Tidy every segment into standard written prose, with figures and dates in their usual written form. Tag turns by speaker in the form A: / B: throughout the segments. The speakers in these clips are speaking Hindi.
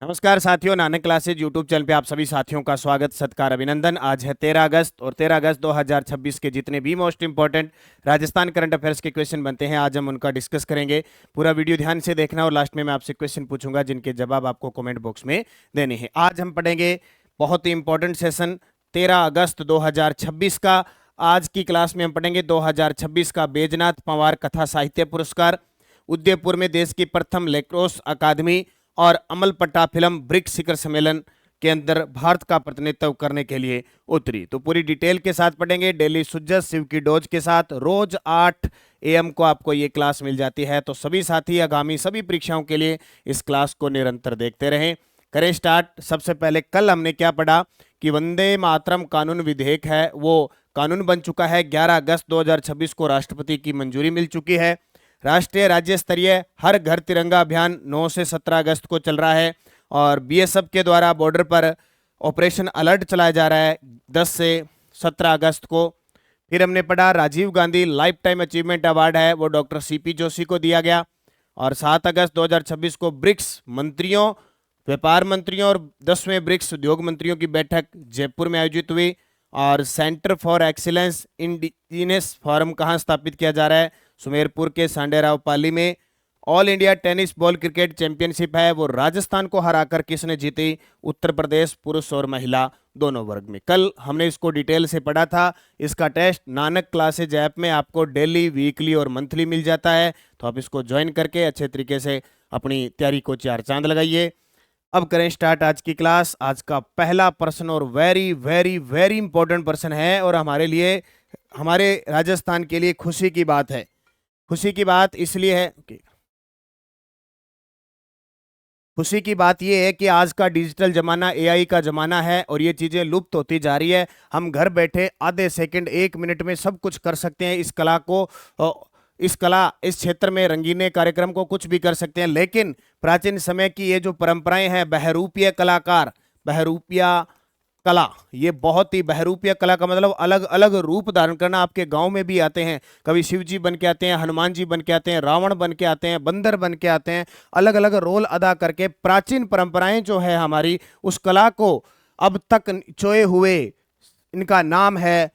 A: नमस्कार साथियों, नानक क्लासेज यूट्यूब चैनल पे आप सभी साथियों का स्वागत, सत्कार, अभिनंदन। आज है 13 अगस्त और 13 अगस्त 2026 के जितने भी most important Rajasthan current affairs के क्वेश्चन बनते हैं आज हम उनका डिस्कस करेंगे। पूरा वीडियो ध्यान से देखना और लास्ट में मैं आपसे क्वेश्चन पूछूंगा जिनके जवाब आपको कमेंट बॉक्स में देने हैं। आज हम पढ़ेंगे बहुत ही इंपॉर्टेंट सेशन 13 अगस्त 2026 का। आज की क्लास में हम पढ़ेंगे 2026 का बैजनाथ पंवार कथा साहित्य पुरस्कार, उदयपुर में देश की प्रथम लैक्रोस अकादमी और अमल पट्टा फिल्म ब्रिक्स शिखर सम्मेलन के अंदर भारत का प्रतिनिधित्व करने के लिए उतरी। तो पूरी डिटेल के साथ पढ़ेंगे, डेली सुजस शिव की डोज के साथ। रोज 8 AM को आपको ये क्लास मिल जाती है। तो सभी साथी आगामी सभी परीक्षाओं के लिए इस क्लास को निरंतर देखते रहें। करें स्टार्ट। सबसे पहले कल हमने क्या पढ़ा कि वंदे मातरम कानून विधेयक है वो कानून बन चुका है। 11 अगस्त 2026 को राष्ट्रपति की मंजूरी मिल चुकी है। राष्ट्रीय राज्य स्तरीय हर घर तिरंगा अभियान 9 से 17 अगस्त को चल रहा है और BSF के द्वारा बॉर्डर पर ऑपरेशन अलर्ट चलाया जा रहा है 10 से 17 अगस्त को। फिर हमने पढ़ा Rajiv Gandhi life time achievement award है वो डॉक्टर CP जोशी को दिया गया। और 7 अगस्त 2026 को ब्रिक्स मंत्रियों, व्यापार मंत्रियों और 10वें ब्रिक्स उद्योग मंत्रियों की बैठक जयपुर में आयोजित हुई। और centre for excellence indigenous forum कहाँ स्थापित किया जा रहा है? सुमेरपुर के सांडेराव पाली में। All India tennis ball cricket championship है वो राजस्थान को हराकर किसने जीती? उत्तर प्रदेश, पुरुष और महिला दोनों वर्ग में। कल हमने इसको डिटेल से पढ़ा था। इसका टेस्ट नानक क्लासेज ऐप में आपको डेली, वीकली और मंथली मिल जाता है, तो आप इसको ज्वाइन करके अच्छे तरीके से अपनी तैयारी को चार चांद लगाइए। अब करें स्टार्ट आज की क्लास। आज का पहला प्रश्न और वेरी वेरी वेरी इंपॉर्टेंट प्रश्न है और हमारे लिए, हमारे राजस्थान के लिए खुशी की बात है। खुशी की बात इसलिए है, खुशी की बात यह है कि आज का डिजिटल जमाना AI का जमाना है और ये चीजें लुप्त होती जा रही है। हम घर बैठे आधे सेकंड, 1 मिनट में सब कुछ कर सकते हैं। इस कला, इस क्षेत्र में रंगीने कार्यक्रम को कुछ भी कर सकते हैं। लेकिन प्राचीन समय की ये जो परंपराएं हैं, बहरूपीय कलाकार, बहरूपिया कला, ये बहुत ही, बहरूपीय कला का मतलब अलग अलग रूप धारण करना। आपके गांव में भी आते हैं, कभी शिव जी बन के आते हैं, हनुमान जी बन के आते हैं, रावण बन के आते हैं, बंदर बन के आते हैं, अलग अलग रोल अदा करके प्राचीन परंपराएं जो है हमारी, उस कला को अब तक चोए हुए, इनका नाम है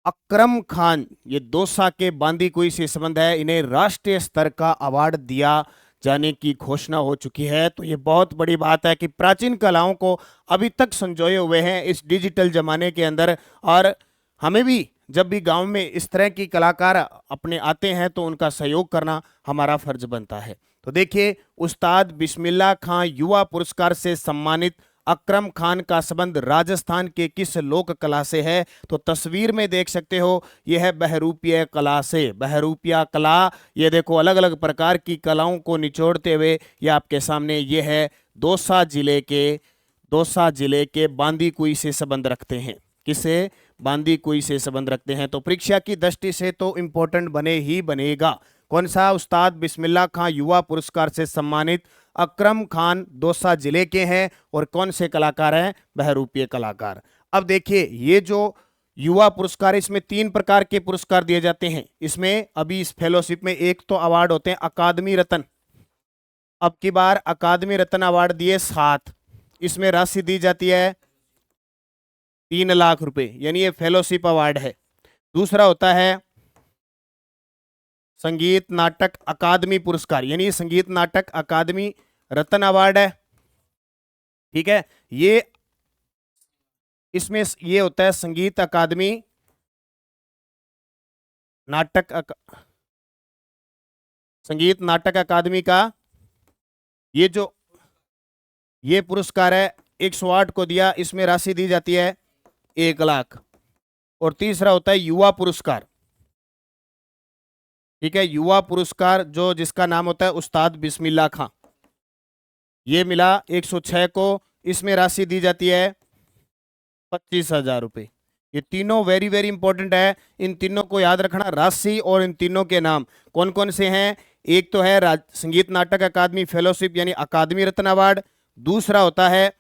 A: अकरम खान। ये दौसा के बांदीकुई से संबंध है। इन्हें राष्ट्रीय स्तर का अवार्ड दिया जाने की घोषणा हो चुकी है। तो ये बहुत बड़ी बात है कि प्राचीन कलाओं को अभी तक संजोए हुए हैं इस डिजिटल जमाने के अंदर। और हमें भी जब भी गांव में इस तरह की कलाकार अपने आते हैं तो उनका सहयोग करना हमारा फर्ज बनता है। तो देखिए, उस्ताद बिस्मिल्लाह खां युवा पुरस्कार से सम्मानित अकरम खान का संबंध राजस्थान के किस लोक कला से है? तो तस्वीर में देख सकते हो, यह है बहरूपीय कला से। बहरूपिया कला, ये देखो अलग अलग प्रकार की कलाओं को निचोड़ते हुए ये आपके सामने, ये है दौसा जिले के बांदीकुई से संबंध रखते हैं। किसे? बांदीकुई से संबंध रखते हैं। तो परीक्षा की दृष्टि से तो इंपॉर्टेंट बने ही बनेगा। कौन सा? उस्ताद बिस्मिल्लाह खां युवा पुरस्कार से सम्मानित अकरम खान दौसा जिले के हैं। और कौन से कलाकार हैं? बहरूपीय कलाकार। अब देखिए, ये जो युवा पुरस्कार, इसमें 3 प्रकार के पुरस्कार दिए जाते हैं। इसमें अभी इस फेलोशिप में एक तो अवार्ड होते हैं अकादमी रत्न। अब की बार अकादमी रत्न अवार्ड दिए 7। इसमें राशि दी जाती है 3 लाख रुपए, यानी ये फेलोशिप अवार्ड है। दूसरा होता है संगीत नाटक अकादमी पुरस्कार, यानी संगीत नाटक अकादमी रत्न अवार्ड है। ठीक है, ये इसमें ये होता है संगीत अकादमी संगीत नाटक अकादमी का ये पुरस्कार है 108 को दिया। इसमें राशि दी जाती है 1 लाख। और तीसरा होता है युवा पुरस्कार। ठीक है, युवा पुरस्कार जो जिसका नाम होता है उस्ताद बिस्मिल्लाह खां, ये मिला 106 को। इसमें राशि दी जाती है 25,000 रुपए। ये तीनों वेरी वेरी इंपॉर्टेंट है, इन तीनों को याद रखना, राशि और इन तीनों के नाम कौन कौन से हैं। एक तो है संगीत नाटक अकादमी फेलोशिप यानी अकादमी रत्न अवार्ड, दूसरा होता है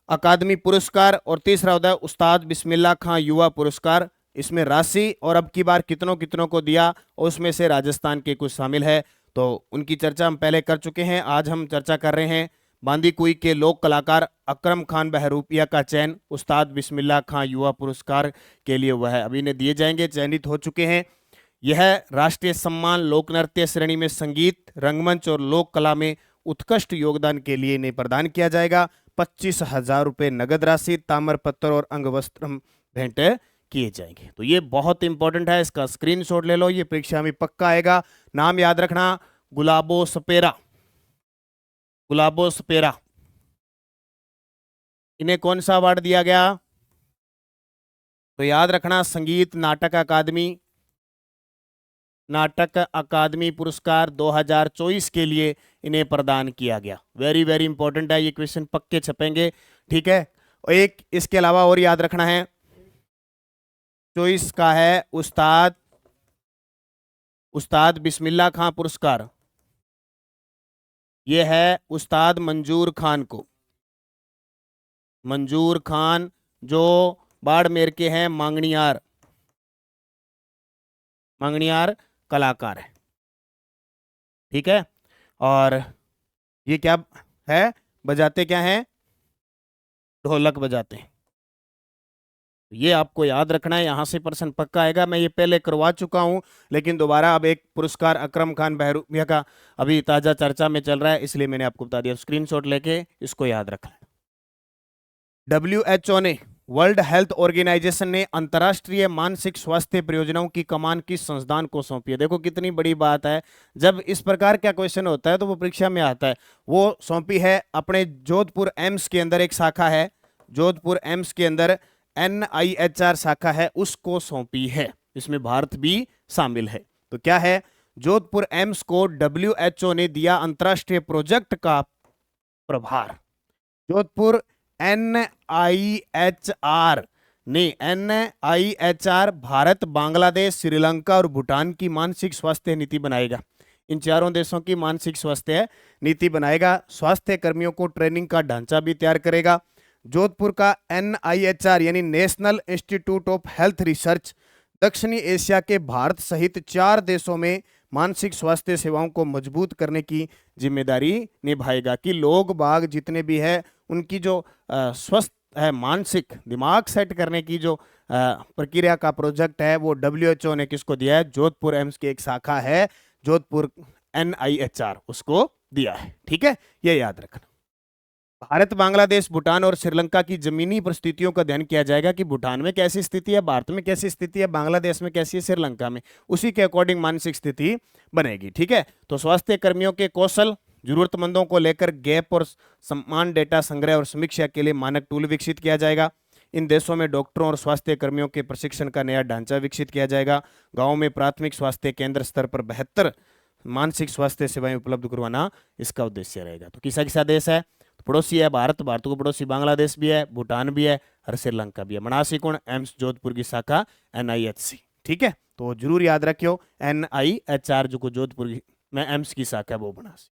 A: अकादमी पुरस्कार और तीसरा होता है उस्ताद बिस्मिल्लाह खां युवा पुरस्कार। इसमें राशि और अब की बार कितनों कितनों को दिया, और उसमें से राजस्थान के कुछ शामिल है। तो उनकी चर्चा हम पहले कर चुके हैं, आज हम चर्चा कर रहे हैं बांदीकुई के लोक कलाकार अकरम खान बहरूपिया का चयन उस्ताद बिस्मिल्लाह खां युवा पुरस्कार के लिए वह अभी इन्हें दिए जाएंगे, चयनित हो चुके हैं। यह राष्ट्रीय सम्मान लोक नृत्य श्रेणी में संगीत, रंगमंच और लोक कला में उत्कृष्ट योगदान के लिए इन्हें प्रदान किया जाएगा। 25,000 रुपये नगद राशि, ताम्रपत्र और अंगवस्त्र भेंट किए जाएंगे। तो ये बहुत इंपॉर्टेंट है, इसका स्क्रीनशॉट ले लो, ये परीक्षा में पक्का आएगा। नाम याद रखना, गुलाबो सपेरा। गुलाबो सपेरा, इन्हें कौन सा अवार्ड दिया गया? तो याद रखना, संगीत नाटक अकादमी, नाटक अकादमी पुरस्कार 2024 के लिए इन्हें प्रदान किया गया। वेरी वेरी इंपॉर्टेंट है, ये क्वेश्चन पक्के छपेंगे, ठीक है। और एक इसके अलावा और याद रखना है, चॉइस का है उस्ताद बिस्मिल्लाह खां पुरस्कार। यह है उस्ताद मंजूर खान को, मंजूर खान जो बाड़मेर के हैं, मांगणियार कलाकार है, ठीक है। और ये क्या है, बजाते क्या हैं? ढोलक बजाते हैं। ये आपको याद रखना है, यहां से प्रश्न पक्का आएगा। मैं ये पहले करवा चुका हूं, लेकिन दोबारा अब एक पुरस्कार अकरम खान बहरूपिया का अभी ताजा चर्चा में चल रहा है, इसलिए मैंने आपको बता दिया। स्क्रीनशॉट लेके इसको याद रखना है। WHO ने, वर्ल्ड हेल्थ ऑर्गेनाइजेशन ने अंतर्राष्ट्रीय मानसिक स्वास्थ्य परियोजनाओं की कमान किस संस्थान को सौंपी है? देखो कितनी बड़ी बात है, जब इस प्रकार का क्वेश्चन होता है तो वो परीक्षा में आता है। वो सौंपी है अपने जोधपुर एम्स के अंदर, एक शाखा है जोधपुर एम्स के अंदर, NIHR शाखा है, उसको सौंपी है। इसमें भारत भी शामिल है। तो क्या है, जोधपुर एम्स को WHO ने दिया अंतर्राष्ट्रीय प्रोजेक्ट का प्रभार। जोधपुर NIHR ने, NIHR भारत, बांग्लादेश, श्रीलंका और भूटान की मानसिक स्वास्थ्य नीति बनाएगा। इन चारों देशों की मानसिक स्वास्थ्य नीति बनाएगा। स्वास्थ्य कर्मियों को ट्रेनिंग का ढांचा भी तैयार करेगा। जोधपुर का NIHR यानी national institute of health research दक्षिणी एशिया के भारत सहित 4 देशों में मानसिक स्वास्थ्य सेवाओं को मजबूत करने की जिम्मेदारी निभाएगा, कि लोग बाग जितने भी है उनकी जो स्वस्थ है, मानसिक दिमाग सेट करने की जो प्रक्रिया का प्रोजेक्ट है, वो WHO ने किसको दिया है? जोधपुर एम्स की एक शाखा है जोधपुर NIHR, उसको दिया है, ठीक है। ये याद रखना। भारत, बांग्लादेश, भूटान और श्रीलंका की जमीनी परिस्थितियों का अध्ययन किया जाएगा, कि भूटान में कैसी स्थिति है, भारत में कैसी स्थिति है, बांग्लादेश में कैसी है, श्रीलंका में, उसी के अकॉर्डिंग मानसिक स्थिति बनेगी, ठीक है। तो स्वास्थ्य कर्मियों के कौशल, जरूरतमंदों को लेकर गैप और सम्मान डेटा संग्रह और समीक्षा के लिए मानक टूल विकसित किया जाएगा। इन देशों में डॉक्टरों और स्वास्थ्य कर्मियों के प्रशिक्षण का नया ढांचा विकसित किया जाएगा। गाँव में प्राथमिक स्वास्थ्य केंद्र स्तर पर बेहतर मानसिक स्वास्थ्य सेवाएं उपलब्ध करवाना इसका उद्देश्य रहेगा। तो किसा किसा देश है? पड़ोसी है भारत, भारत को पड़ोसी बांग्लादेश भी है, भूटान भी है और श्रीलंका भी है। मनासी कोण एम्स जोधपुर की शाखा NIHC, ठीक है। तो जरूर याद रखियो, NIHR जो को जोधपुर में एम्स की शाखा है वो मनासी।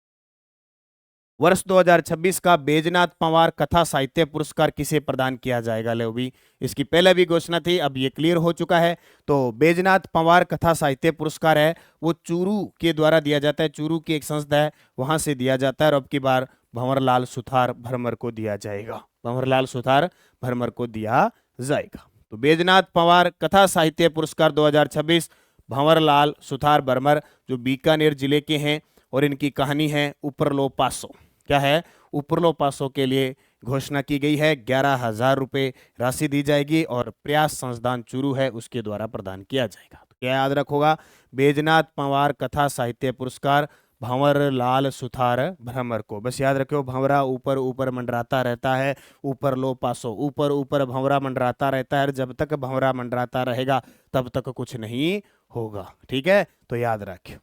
A: वर्ष 2026 का बैजनाथ पंवार कथा साहित्य पुरस्कार किसे प्रदान किया जाएगा? ले भी इसकी पहले भी घोषणा थी, अब ये क्लियर हो चुका है। तो बैजनाथ पंवार कथा साहित्य पुरस्कार है वो चूरू के द्वारा दिया जाता है, चूरू की एक संस्था है वहां से दिया जाता है, और अब की बार भंवरलाल सुथार भरमर को दिया जाएगा, भंवरलाल सुथार भरमर को दिया जाएगा। तो बैजनाथ पंवार कथा साहित्य पुरस्कार 2026 भंवरलाल सुथार भरमर, जो बीकानेर जिले के हैं, और इनकी कहानी है उपरलो पासो। क्या है? उपरलो पासो के लिए घोषणा की गई है। 11,000 रुपये राशि दी जाएगी और प्रयास संस्थान चूरू है उसके द्वारा प्रदान किया जाएगा। तो क्या याद रखोगा? बैजनाथ पंवार कथा साहित्य पुरस्कार भंवरलाल सुथार भ्रमर को। बस याद रखो, भंवरा ऊपर ऊपर मंडराता रहता है, ऊपर लो पासो, ऊपर ऊपर भंवरा मंडराता रहता है, जब तक भंवरा मंडराता रहेगा तब तक कुछ नहीं होगा, ठीक है। तो याद रखियो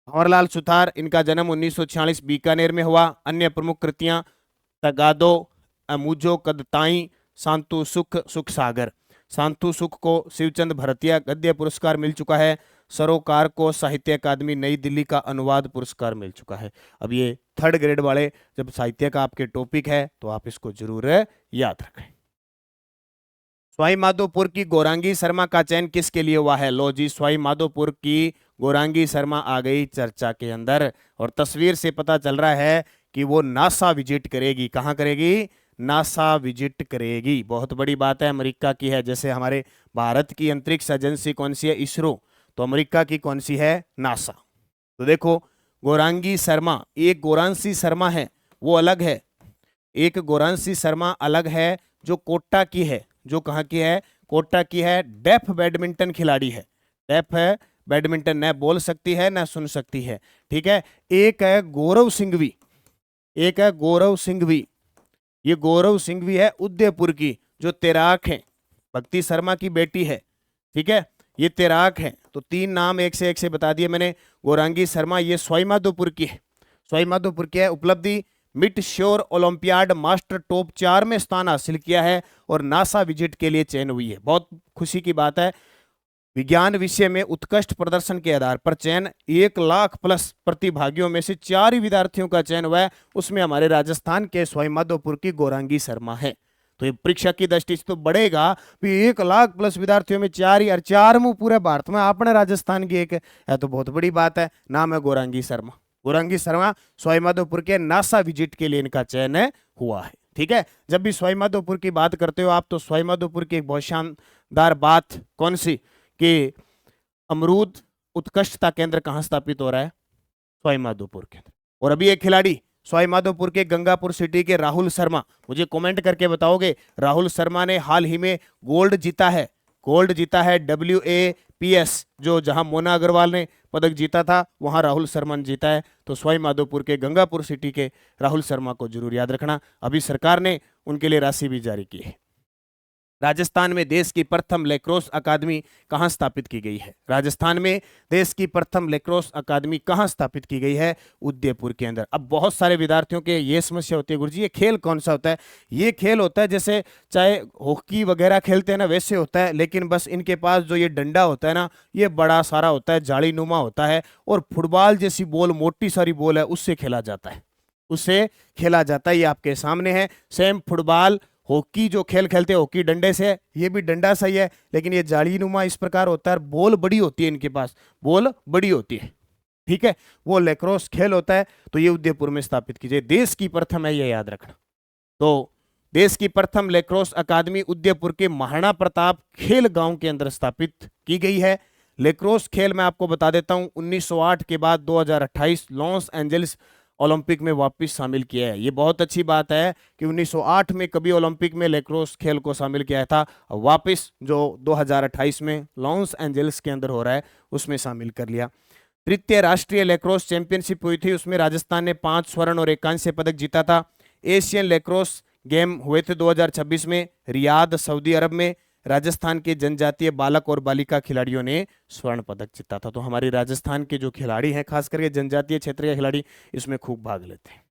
A: भंवरलाल सुथार, इनका जन्म 1946 बीकानेर में हुआ। अन्य प्रमुख कृतियां तगादो, अमूजो कदताई, शांतु सुख, सुख सागर। शांतु सुख को शिवचंद भरतिया गद्य पुरस्कार मिल चुका है। सरोकार को साहित्य अकादमी नई दिल्ली का अनुवाद पुरस्कार मिल चुका है। अब ये 3rd ग्रेड वाले जब साहित्य का आपके टॉपिक है तो आप इसको जरूर याद रखें। सवाई माधोपुर की गौरांगी शर्मा का चयन किसके लिए हुआ है? लो जी, सवाई माधोपुर की गौरांगी शर्मा आ गई चर्चा के अंदर, और तस्वीर से पता चल रहा है कि वो नासा विजिट करेगी। कहाँ करेगी? नासा विजिट करेगी। बहुत बड़ी बात है, अमेरिका की है। जैसे हमारे भारत की अंतरिक्ष एजेंसी कौन सी है? इसरो। तो अमेरिका की कौन सी है? नासा। तो देखो, गौरांगी शर्मा, एक गौरांशी शर्मा है, वो अलग है। एक गौरांशी शर्मा अलग है, जो कोटा की है। जो कहाँ की है? कोटा की है। डेफ बैडमिंटन खिलाड़ी है। डेफ है, बैडमिंटन न बोल सकती है न सुन सकती है। ठीक है। एक है गौरव सिंघवी, एक है गौरव सिंघवी। ये गौरव सिंघवी है उदयपुर की, जो तैराक है, भक्ति शर्मा की बेटी है। ठीक है, ये तैराक है। तो तीन नाम एक से बता दिए मैंने। गौरांगी शर्मा ये सवाईमाधोपुर की है, सवाईमाधोपुर की है। उपलब्धि mid sure olympiad master top 4 में स्थान हासिल किया है और नासा विजिट के लिए चयन हुई है। बहुत खुशी की बात है। विज्ञान विषय में उत्कृष्ट प्रदर्शन के आधार पर चयन 1,00,000+ प्रतिभागियों में से 4 ही विद्यार्थियों का चयन हुआ है। उसमें हमारे राजस्थान के सवाईमाधोपुर की गौरांगी शर्मा है। तो ये परीक्षा की दृष्टि से तो बढ़ेगा भी, 1,00,000+ विद्यार्थियों में 4 ही, और 4 मुंह पूरे भारत में आपने राजस्थान की एक है तो बहुत बड़ी बात है। नाम है गौरांगी शर्मा। गौरांगी शर्मा सवाईमाधोपुर के नासा विजिट के लिए इनका चयन हुआ है। ठीक है। जब भी सवाईमाधोपुर की बात करते हो आप, तो सवाईमाधोपुर की एक बहुत शानदार बात कौन सी, कि अमरूद उत्कृष्टता केंद्र कहां स्थापित हो रहा है? सवाईमाधोपुर केंद्र। और अभी एक खिलाड़ी सवाईमाधोपुर के गंगापुर सिटी के राहुल शर्मा, मुझे कमेंट करके बताओगे, राहुल शर्मा ने हाल ही में गोल्ड जीता है। गोल्ड जीता है WAPS, जो जहां मोना अग्रवाल ने पदक जीता था, वहां राहुल शर्मा ने जीता है। तो सवाईमाधोपुर के गंगापुर सिटी के राहुल शर्मा को जरूर याद रखना। अभी सरकार ने उनके लिए राशि भी जारी की है। राजस्थान में देश की प्रथम लैक्रोस अकादमी कहां स्थापित की गई है? राजस्थान में देश की प्रथम लैक्रोस अकादमी कहां स्थापित की गई है? उदयपुर के अंदर। अब बहुत सारे विद्यार्थियों के ये समस्या होती है, गुरुजी ये खेल कौन सा होता है? ये खेल होता है जैसे चाहे हॉकी वगैरह खेलते हैं ना, वैसे होता है, लेकिन बस इनके पास जो ये डंडा होता है ना, ये बड़ा सारा होता है, जाली नुमा होता है, और फुटबॉल जैसी बॉल, मोटी सारी बॉल है, उससे खेला जाता है, उससे खेला जाता है। ये आपके सामने है। सेम फुटबॉल हॉकी जो खेल खेलते हैं, हॉकी डंडे से, ये भी डंडा सही है, लेकिन ये जालीनुमा इस प्रकार होता है, बॉल बड़ी होती है, इनके पास बॉल बड़ी होती है। ठीक है, वो लैक्रोस खेल होता है। तो ये उदयपुर में स्थापित कीजिए। देश की प्रथम है, ये याद रखना। तो देश की प्रथम लैक्रोस अकादमी उदयपुर के महाराणा प्रताप खेल गांव के अंदर स्थापित की गई है। लैक्रोस खेल मैं आपको बता देता हूं, 1908 के बाद 2028 लॉस एंजलिस ओलंपिक में वापस शामिल किया है। ये बहुत अच्छी बात है कि 1908 में कभी ओलंपिक में लैक्रोस खेल को शामिल किया था, वापस जो 2028 में लॉस एंजलिस के अंदर हो रहा है उसमें शामिल कर लिया। तृतीय राष्ट्रीय लैक्रोस चैंपियनशिप हुई थी, उसमें राजस्थान ने 5 स्वर्ण और 1 कांस्य पदक जीता था। एशियन लैक्रोस गेम हुए थे 2026 में रियाद, सऊदी अरब में। राजस्थान के जनजातीय बालक और बालिका खिलाड़ियों ने स्वर्ण पदक जीता था। तो हमारी राजस्थान के जो खिलाड़ी हैं, खास करके जनजातीय क्षेत्र के खिलाड़ी, इसमें खूब भाग लेते हैं।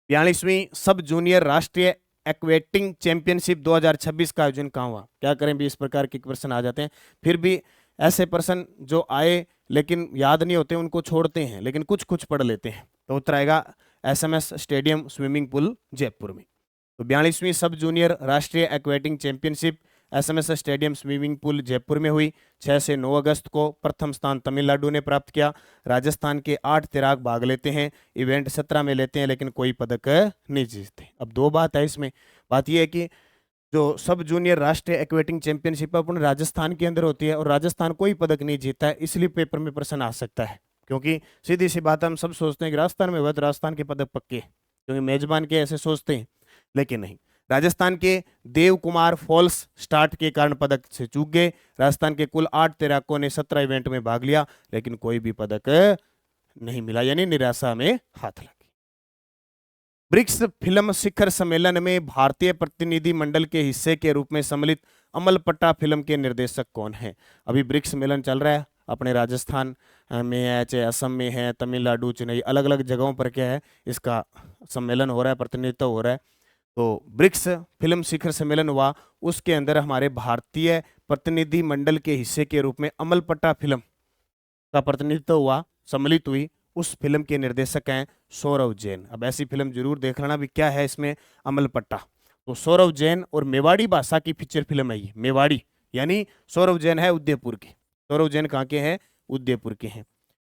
A: 42वीं सब जूनियर राष्ट्रीय एक्वेटिंग चैंपियनशिप 2026 का आयोजन कहाँ हुआ? क्या करें भी, इस प्रकार के प्रश्न आ जाते हैं। फिर भी ऐसे प्रश्न जो आए लेकिन याद नहीं होते उनको छोड़ते हैं, लेकिन कुछ कुछ पढ़ लेते हैं। तो उत्तर आएगा SMS stadium swimming pool Jaipur में। तो 42वीं सब जूनियर राष्ट्रीय aquatic championship SMS stadium swimming pool Jaipur में हुई 6 से 9 अगस्त को। प्रथम स्थान तमिलनाडु ने प्राप्त किया। राजस्थान के 8 तैराक भाग लेते हैं, इवेंट 17 में लेते हैं, लेकिन कोई पदक नहीं जीतते। अब दो बात है इसमें। बात यह है कि जो सब जूनियर राष्ट्रीय एक्वेटिंग चैंपियनशिप अपने राजस्थान के अंदर होती है और राजस्थान कोई पदक नहीं जीता है, इसलिए पेपर में प्रश्न आ सकता है। क्योंकि सीधी सी बात, हम सब सोचते हैं कि राजस्थान में हुआ तो राजस्थान के पदक पक्के, क्योंकि मेजबान के ऐसे सोचते हैं, लेकिन नहीं। राजस्थान के देव कुमार फॉल्स स्टार्ट के कारण पदक से चूक गए। राजस्थान के कुल 8 तैराकों ने 17 इवेंट में भाग लिया, लेकिन कोई भी पदक नहीं मिला, यानी निराशा में हाथ लगी। ब्रिक्स फिल्म शिखर सम्मेलन में भारतीय प्रतिनिधि मंडल के हिस्से के रूप में सम्मिलित अमल पट्टा फिल्म के निर्देशक कौन है? अभी ब्रिक्स सम्मेलन चल रहा है, अपने राजस्थान में है, चाहे असम में है, तमिलनाडु, चेन्नई, अलग अलग जगहों पर क्या है, इसका सम्मेलन हो रहा है, प्रतिनिधित्व हो रहा है। तो ब्रिक्स फिल्म शिखर सम्मेलन हुआ, उसके अंदर हमारे भारतीय प्रतिनिधि मंडल के हिस्से के रूप में अमल पट्टा फिल्म का प्रतिनिधित्व हुआ, सम्मिलित हुई। उस फिल्म के निर्देशक हैं सौरव जैन। अब ऐसी फिल्म जरूर देख लेना भी क्या है इसमें, अमल पट्टा। तो सौरव जैन, और मेवाड़ी भाषा की पिक्चर फिल्म है ये, मेवाड़ी, यानी सौरव जैन है उदयपुर के। सौरव जैन कहाँ के हैं? उदयपुर के हैं।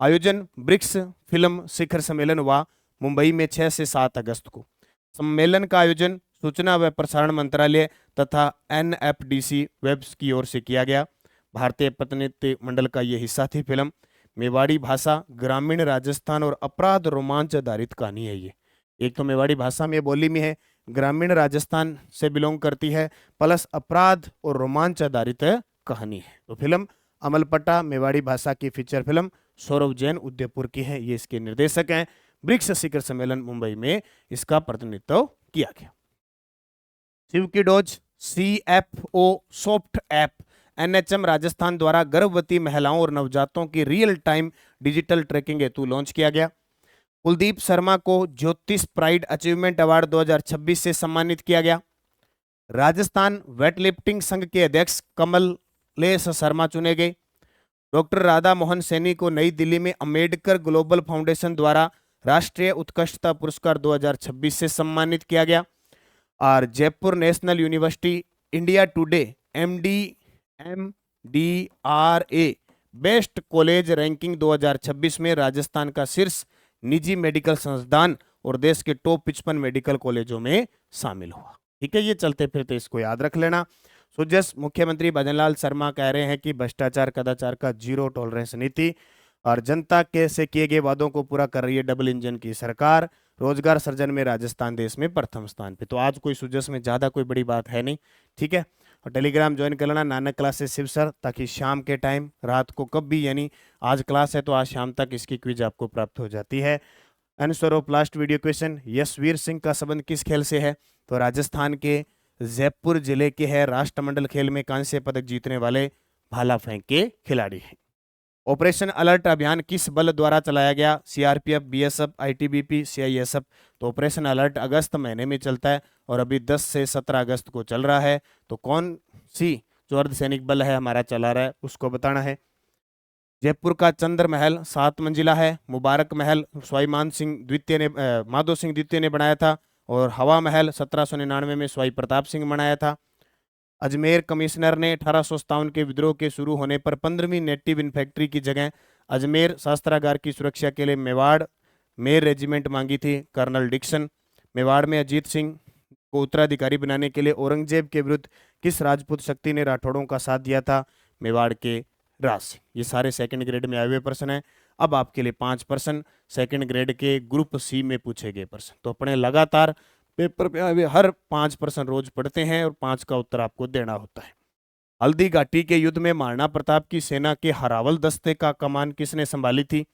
A: आयोजन ब्रिक्स फिल्म शिखर सम्मेलन हुआ मुंबई में 6 से 7 अगस्त को। सम्मेलन का आयोजन सूचना व प्रसारण मंत्रालय तथा एनएफडीसी वेब्स की ओर से किया गया। भारतीय प्रतिनिधि मंडल का यह हिस्सा थी फिल्म। मेवाड़ी भाषा, ग्रामीण राजस्थान और अपराध रोमांच आधारित कहानी है ये। एक तो मेवाड़ी भाषा में बोली में है, ग्रामीण राजस्थान से बिलोंग करती है, प्लस अपराध और रोमांच आधारित कहानी है। तो फिल्म अमलपट्टा मेवाड़ी भाषा की फीचर फिल्म सौरभ जैन उदयपुर की है, ये इसके निर्देशक हैं। ब्रिक्स शिखर सम्मेलन मुंबई में इसका प्रतिनिधित्व किया गया। शिव की dose CFO soft app NHM Rajasthan द्वारा गर्भवती महिलाओं और नवजातों की रियल टाइम डिजिटल ट्रैकिंग हेतु लॉन्च किया गया। कुलदीप शर्मा को ज्योतिष प्राइड अचीवमेंट अवार्ड 2026 से सम्मानित किया गया। राजस्थान वेटलिफ्टिंग संघ के अध्यक्ष कमलेश शर्मा चुने गए। डॉक्टर राधा मोहन सैनी को नई दिल्ली में अंबेडकर ग्लोबल फाउंडेशन द्वारा राष्ट्रीय उत्कृष्टता पुरस्कार 2026 से सम्मानित किया गया। और Jaipur national university India today MDRA best college ranking 2026 में राजस्थान का शीर्ष निजी मेडिकल संस्थान और देश के टॉप 55 मेडिकल कॉलेजों में शामिल हुआ। ठीक है, ये चलते फिरते इसको याद रख लेना। सुजस मुख्यमंत्री भजनलाल शर्मा कह रहे हैं कि भ्रष्टाचार कदाचार का जीरो टॉलरेंस नीति और जनता के से किए गए वादों को पूरा कर रही है डबल इंजन की सरकार। रोजगार सृजन में राजस्थान देश में प्रथम स्थान पे। तो आज कोई सुजस में ज्यादा कोई बड़ी बात है नहीं। ठीक है, और टेलीग्राम ज्वाइन कर लेना नानक क्लासेस शिव सर, ताकि शाम के टाइम रात को कब भी, यानी आज क्लास है तो आज शाम तक इसकी क्विज आपको प्राप्त हो जाती है। Answer of last video question, Yashveer Singh का संबंध किस खेल से है? तो राजस्थान के जयपुर जिले के है। राष्ट्रमंडल खेल में कांस्य पदक जीतने वाले भाला फेंक के खिलाड़ी हैं। ऑपरेशन अलर्ट अभियान किस बल द्वारा चलाया गया? CRPF, BSF, ITBP, CISF। तो ऑपरेशन अलर्ट अगस्त महीने में चलता है और अभी 10 से 17 अगस्त को चल रहा है। तो कौन सी जो अर्धसैनिक बल है हमारा चला रहा है उसको बताना है। जयपुर का चंद्र महल 7 मंजिला है। मुबारक महल स्वाई सिंह द्वितीय ने माधो सिंह द्वितीय ने बनाया था। और हवा महल 1799 में स्वाई प्रताप सिंह बनाया था। अजमेर कमिश्नर ने 1857 के विद्रोह के शुरू होने पर 15वीं नेटिव इन्फेंट्री की जगह अजमेर शस्त्रागार की सुरक्षा के लिए मेवाड़ मेयर रेजिमेंट मांगी थी कर्नल डिक्सन। मेवाड़ में अजीत सिंह को उत्तराधिकारी बनाने के लिए औरंगजेब के विरुद्ध किस राजपूत शक्ति ने राठौड़ों का साथ दिया था? मेवाड़ के राज सिंह। ये सारे सेकंड ग्रेड में आए हुए प्रश्न हैं। अब आपके लिए 5 प्रश्न सेकंड ग्रेड के ग्रुप C में पूछे गए प्रश्न। तो अपने लगातार पेपर पे आए हुए हर 5 प्रश्न रोज पढ़ते हैं और 5 का उत्तर आपको देना होता है। हल्दी घाटी के युद्ध में महाराणा प्रताप की सेना के हरावल दस्ते का कमान किसने संभाली थी?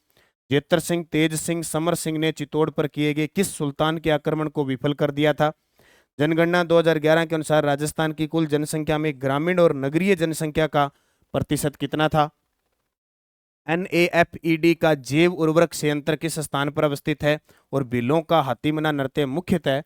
A: जेतर सिंह, तेज सिंह, समर सिंह ने चित्तौड़ पर किए गए किस सुल्तान के आक्रमण को विफल कर दिया था? जनगणना 2011 के अनुसार राजस्थान की कुल जनसंख्या में ग्रामीण और नगरीय जनसंख्या का प्रतिशत कितना था? NAFED का जैव उर्वरक संयंत्र किस स्थान पर अवस्थित है? और भीलों का हाथीमना नृत्य मुख्यतः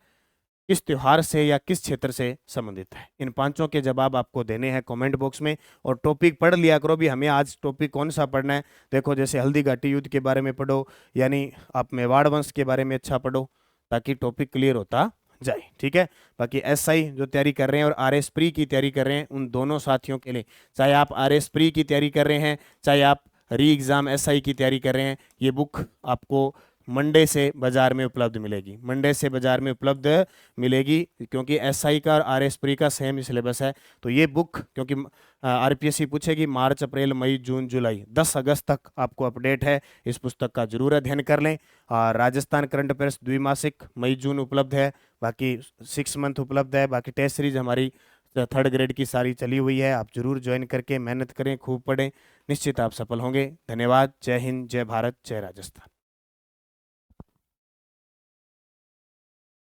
A: किस त्योहार से या किस क्षेत्र से संबंधित है? इन 5 के जवाब आपको देने हैं कमेंट बॉक्स में। और टॉपिक पढ़ लिया करो भी, हमें आज टॉपिक कौन सा पढ़ना है। देखो, जैसे हल्दी घाटी युद्ध के बारे में पढ़ो, यानी आप मेवाड़ वंश के बारे में अच्छा पढ़ो ताकि टॉपिक क्लियर होता जाए। ठीक है, बाकी SI जो तैयारी कर रहे हैं और RS प्री की तैयारी कर रहे हैं, उन दोनों साथियों के लिए, चाहे आप RS प्री की तैयारी कर रहे हैं चाहे आप री एग्जाम SI की तैयारी कर रहे हैं, ये बुक आपको मंडे से बाजार में उपलब्ध मिलेगी। मंडे से बाजार में उपलब्ध मिलेगी क्योंकि SI का और RS प्री का सेम सिलेबस है। तो ये बुक, क्योंकि RPSC पूछेगी मार्च, अप्रैल, मई, जून, जुलाई, 10 अगस्त तक आपको अपडेट है। इस पुस्तक का जरूर अध्ययन कर लें। राजस्थान करंट अफेयर्स द्विमासिक मई जून उपलब्ध है, बाकी 6 मंथ उपलब्ध है। बाकी टेस्ट सीरीज हमारी 3rd ग्रेड की सारी चली हुई है। आप जरूर ज्वाइन करके मेहनत करें, खूब पढ़ें, निश्चित आप सफल होंगे। धन्यवाद। जय हिंद, जय भारत, जय राजस्थान।